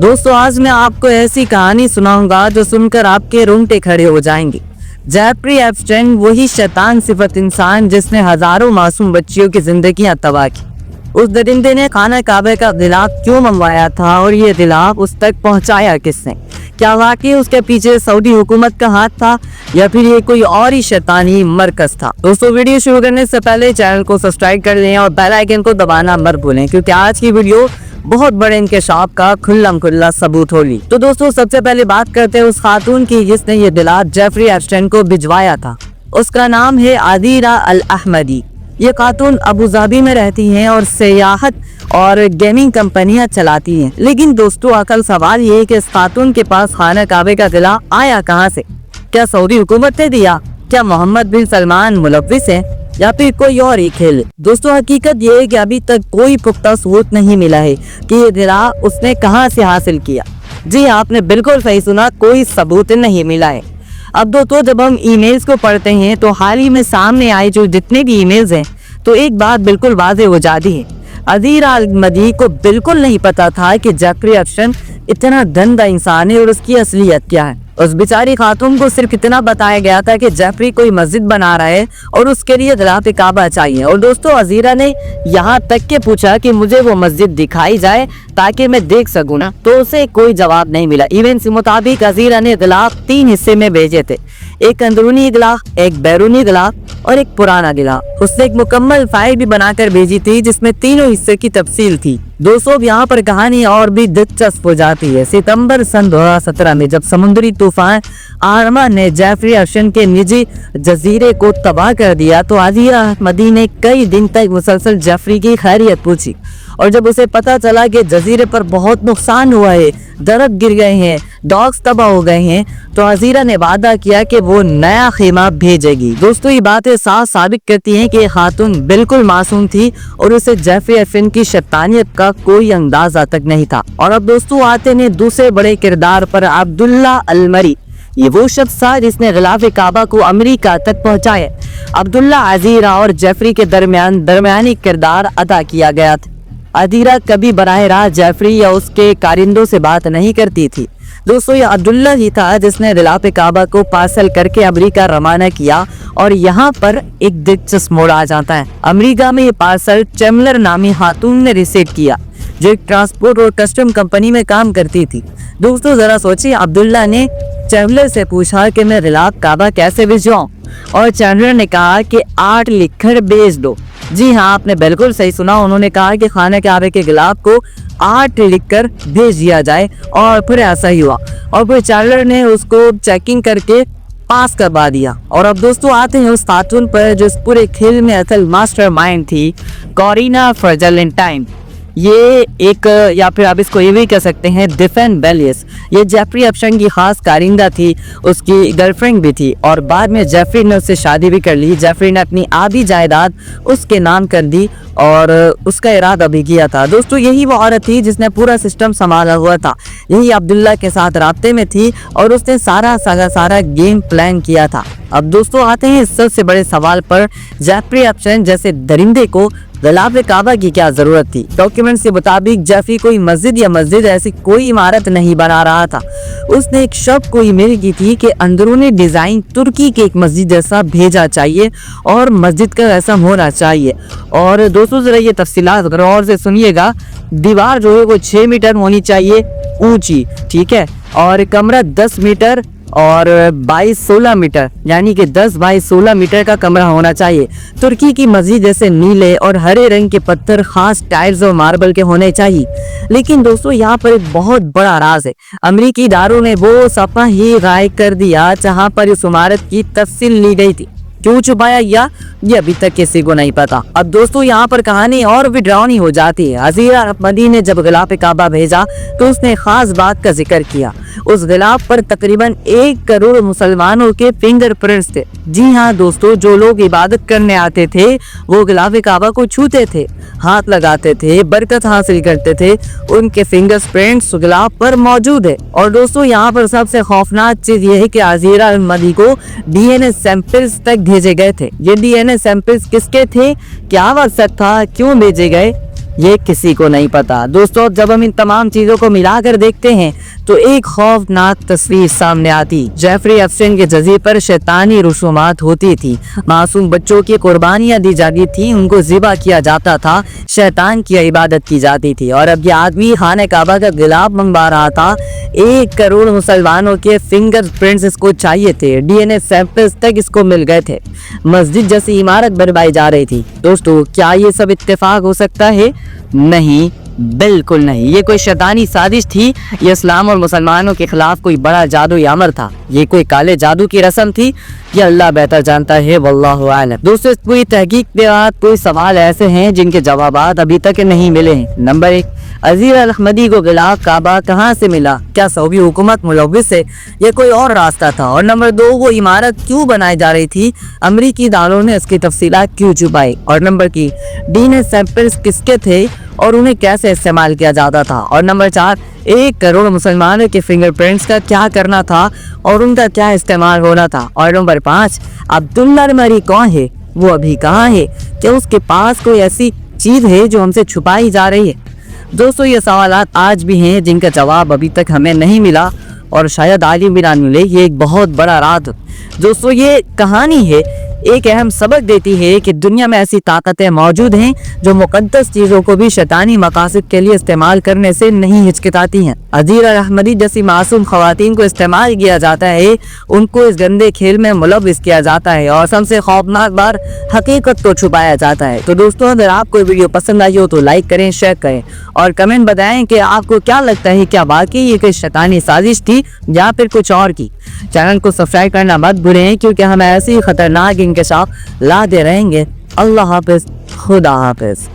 दोस्तों आज मैं आपको ऐसी कहानी सुनाऊंगा जो सुनकर आपके रोंगटे खड़े हो जाएंगे। जेफरी एप्स्टाइन वही शैतान सिफत इंसान जिसने हजारों मासूम बच्चियों की जिंदगियां तबाह की। उस दरिंदे ने खाना काबे का गिलाफ क्यों मंगवाया था और ये गिलाफ उस तक पहुंचाया किसने? क्या वाकई उसके पीछे सऊदी हुकूमत का हाथ था या फिर ये कोई और ही शैतानी मरकज था? दोस्तों वीडियो शुरू करने से पहले चैनल को सब्सक्राइब कर लें और बेल आइकन को दबाना मत भूलें, क्योंकि आज की वीडियो बहुत बड़े इंकशाफ का खुल्ला सबूत होगी। तो दोस्तों सबसे पहले बात करते हैं उस खातून की जिसने ये गिलाफ जेफरी एप्स्टाइन को भिजवाया था। उसका नाम है अदीरा अल अहमदी। ये खातून अबू धाबी में रहती हैं और सियाहत और गेमिंग कंपनियां चलाती हैं। लेकिन दोस्तों असल सवाल ये है कि इस खातून के पास खाना काबे का गिलाफ आया कहाँ से? क्या सऊदी हुकूमत ने दिया? क्या मोहम्मद बिन सलमान मुलव्विस है या फिर कोई और ही खेल? दोस्तों हकीकत ये है कि अभी तक कोई पुख्ता सबूत नहीं मिला है कि ये गिलाफ उसने कहां से हासिल किया। जी आपने बिल्कुल सही सुना, कोई सबूत नहीं मिला है। अब दोस्तों जब हम ईमेल्स को पढ़ते हैं तो हाल ही में सामने आए जो जितने भी ईमेल्स हैं तो एक बात बिल्कुल वाज़ेह हो जाती है। अदीरा अल अहमदी को बिल्कुल नहीं पता था कि जेफरी एप्स्टाइन इतना गंदा इंसान है और उसकी असलियत क्या है। उस बेचारी खातून को सिर्फ इतना बताया गया था कि जेफरी कोई मस्जिद बना रहा है और उसके लिए गिलाफ काबा चाहिए। और दोस्तों अदीरा ने यहाँ तक के पूछा कि मुझे वो मस्जिद दिखाई जाए ताकि मैं देख सकूं ना, तो उसे कोई जवाब नहीं मिला। इवेंट्स के मुताबिक अदीरा ने गिलाफ 3 हिस्से में भेजे थे, एक अंदरूनी गिलाफ, एक बैरूनी गिलाफ और एक पुराना गिलाफ। उसने एक मुकम्मल फाइल भी बनाकर भेजी थी जिसमें तीनों हिस्से की तफसील थी। दोस्तों यहाँ पर कहानी और भी दिलचस्प हो जाती है। सितंबर सन 2017 में जब समुद्री तूफान आर्मा ने जेफरी एप्स्टाइन के निजी जजीरे को तबाह कर दिया तो अदीरा अहमदी ने कई दिन तक मुसलसल जेफरी की खैरियत पूछी। और जब उसे पता चला कि जजीरे पर बहुत नुकसान हुआ है, दरख्त गिर गए हैं, डॉग्स तबाह हो गए हैं, तो अदीरा ने वादा किया कि वो नया खेमा भेजेगी। दोस्तों ये बातें साफ साबित करती हैं कि खातून बिल्कुल मासूम थी और उसे जेफरी एप्स्टाइन की शैतानियत का कोई अंदाजा तक नहीं था। और अब दोस्तों आते हैं दूसरे बड़े किरदार पर, अब्दुल्ला अल मरी। ये वो शख्स था जिसने गिलाफ काबा को अमेरिका तक पहुंचाया। अब्दुल्ला अदीरा और जेफरी के दरमियानी किरदार अदा किया गया था। अदीरा कभी बराह रास्त जेफरी या उसके कारिंदों से बात नहीं करती थी। दोस्तों ये अब्दुल्ला ही था जिसने गिलाफ काबा को पार्सल करके अमेरिका रवाना किया। और यहाँ पर एक दिलचस्प मोड़ आ जाता है। अमेरिका में ये पार्सल चेमलर नामी खातून ने रिसीव किया जो एक ट्रांसपोर्ट और कस्टम कंपनी में काम करती थी। दोस्तों जरा सोचिए, अब्दुल्ला ने चेमलर से पूछा कि मैं गिलाफ काबा कैसे भिजवाऊं, और चेमलर ने कहा कि 8 लिखकर भेज दो। जी हाँ आपने बिल्कुल सही सुना, उन्होंने कहा कि खाने काबे के गिलाफ को 8 लिखकर भेज दिया जाए। और फिर ऐसा ही हुआ और फिर चेमलर ने उसको चेकिंग करके पास करवा दिया। और अब दोस्तों आते हैं उस खातून पर जो इस पूरे खेल में असल मास्टरमाइंड थी, कोरिना फर्जेंटाइन। ये एक या फिर आप इसको ये भी कह सकते हैं डिफेन बेलियस। ये जेफरी एप्स्टाइन की खास कारिंदा थी, उसकी गर्लफ्रेंड भी थी और बाद में जेफरी ने उससे शादी भी कर ली। जेफरी ने अपनी आधी जायदाद उसके नाम कर दी और उसका इरादा भी किया था। दोस्तों यही वो औरत थी जिसने पूरा सिस्टम संभाला हुआ था, यही अब्दुल्ला के साथ राब्ते में थी और उसने सारा गेम प्लान किया था। अब दोस्तों आते हैं इस सबसे बड़े सवाल पर, जेफरी एप्स्टाइन जैसे दरिंदे को गिलाफ काबा की क्या जरूरत थी? डॉक्यूमेंट्स के मुताबिक जेफरी कोई मस्जिद ऐसी कोई इमारत नहीं बना रहा था। उसने एक शख्स को ईमेल की थी कि अंदरूनी डिजाइन तुर्की के एक मस्जिद जैसा भेजा चाहिए और मस्जिद का ऐसा होना चाहिए। और दोस्तों जरा ये तफसीलात गौर से सुनिएगा। दीवार जो है वो 6 मीटर होनी चाहिए ऊंची, ठीक है, और कमरा 10 मीटर और 22-16 मीटर, यानी कि 10 बाई 16 मीटर का कमरा होना चाहिए। तुर्की की मस्जिद जैसे नीले और हरे रंग के पत्थर खास टाइल्स और मार्बल के होने चाहिए। लेकिन दोस्तों यहाँ पर एक बहुत बड़ा राज है। अमेरिकी इदारों ने वो सफा ही गायब कर दिया जहाँ पर इस इमारत की तफसील ली गई थी। क्यों छुपाया गया ये अभी तक किसी को नहीं पता। अब दोस्तों यहाँ पर कहानी और भी डरावनी हो जाती है। अदीरा अहमदी ने जब गिलाफ काबा भेजा तो उसने खास बात का जिक्र किया। उस गिलाफ पर तकरीबन 1 करोड़ मुसलमानों के फिंगरप्रिंट्स थे। जी हाँ दोस्तों, जो लोग इबादत करने आते थे वो गिलाफ काबा को छूते थे, हाथ लगाते थे, बरकत हासिल करते थे, उनके फिंगरप्रिंट्स गिलाफ पर मौजूद है। और दोस्तों यहाँ पर सबसे खौफनाक चीज ये है कि अदीरा अहमदी को DNA सैंपल्स तक भेजे गए थे। ये DNA सैंपल्स किसके थे, क्या मकसद था, क्यों भेजे गए, یہ کسی کو نہیں پتا۔ دوستو جب ہم ان تمام چیزوں کو ملا کر دیکھتے ہیں تو ایک خوفناک تصویر سامنے آتی۔ جیفری ایپسٹین کے جزیرے پر شیطانی رسومات ہوتی تھی، معصوم بچوں کی قربانیاں دی جاتی تھی، ان کو ذبح کیا جاتا تھا، شیطان کی عبادت کی جاتی تھی، اور اب یہ آدمی خانہ کعبہ کا غلاف منگوا رہا تھا۔ 1 کروڑ مسلمانوں کے فنگر پرنٹس اس کو چاہیے تھے، ڈی این اے سیمپلز تک اس کو مل گئے تھے، مسجد جیسی عمارت بنوائی جا رہی تھی۔ دوستو کیا یہ سب اتفاق ہو سکتا ہے؟ نہیں، بالکل نہیں۔ یہ کوئی شیطانی سازش تھی، یہ اسلام اور مسلمانوں کے خلاف کوئی بڑا جادوئی عمل تھا، یہ کوئی کالے جادو کی رسم تھی، یہ اللہ بہتر جانتا ہے، واللہ اعلم۔ دوستو اس پوری تحقیق کے بعد کوئی سوال ایسے ہیں جن کے جوابات ابھی تک نہیں ملے ہیں۔ نمبر 1، عزیر الاحمدی کو غلاف کعبہ کہاں سے ملا؟ کیا سعودی حکومت ملوث ہے یا کوئی اور راستہ تھا؟ اور نمبر 2، وہ عمارت کیوں بنائی جا رہی تھی؟ امریکی دانوں نے اس کی تفصیلات کیوں چھپائی؟ اور نمبر 3، ڈی این اے سیمپلز کس کے تھے اور انہیں کیسے استعمال کیا جاتا تھا؟ اور نمبر 4، 1 کروڑ مسلمانوں کے فنگر پرنٹس کا کیا کرنا تھا اور ان کا کیا استعمال ہونا تھا؟ اور نمبر 5، عبداللہ المری کون ہے؟ وہ ابھی کہاں ہے؟ کیا اس کے پاس کوئی ایسی چیز ہے جو ہم سے چھپائی جا رہی ہے؟ دوستو یہ سوالات آج بھی ہیں جن کا جواب ابھی تک ہمیں نہیں ملا، اور شاید عالم بھی نہ ملے۔ یہ ایک بہت بڑا راز۔ دوستو یہ کہانی ہے ایک اہم سبق دیتی ہے کہ دنیا میں ایسی طاقتیں موجود ہیں جو مقدس چیزوں کو بھی شیطانی مقاصد کے لیے استعمال کرنے سے نہیں ہچکتاتی ہیں۔ عزیر الاحمدی جیسی معصوم خواتین کو استعمال کیا جاتا ہے، ان کو اس گندے کھیل میں ملوث کیا جاتا ہے، اور سب سے خوفناک بار حقیقت کو چھپایا جاتا ہے۔ تو دوستو اگر آپ کو ویڈیو پسند آئی ہو تو لائک کریں، شیئر کریں، اور کمنٹ بتائیں کہ آپ کو کیا لگتا ہے، کیا واقعی یہ کوئی شیطانی سازش تھی یا پھر کچھ اور کی؟ چینل کو سبسکرائب کرنا مت بھولیں کیونکہ ہم ایسی خطرناک انکشاف لاتے رہیں گے۔ اللہ حافظ، خدا حافظ۔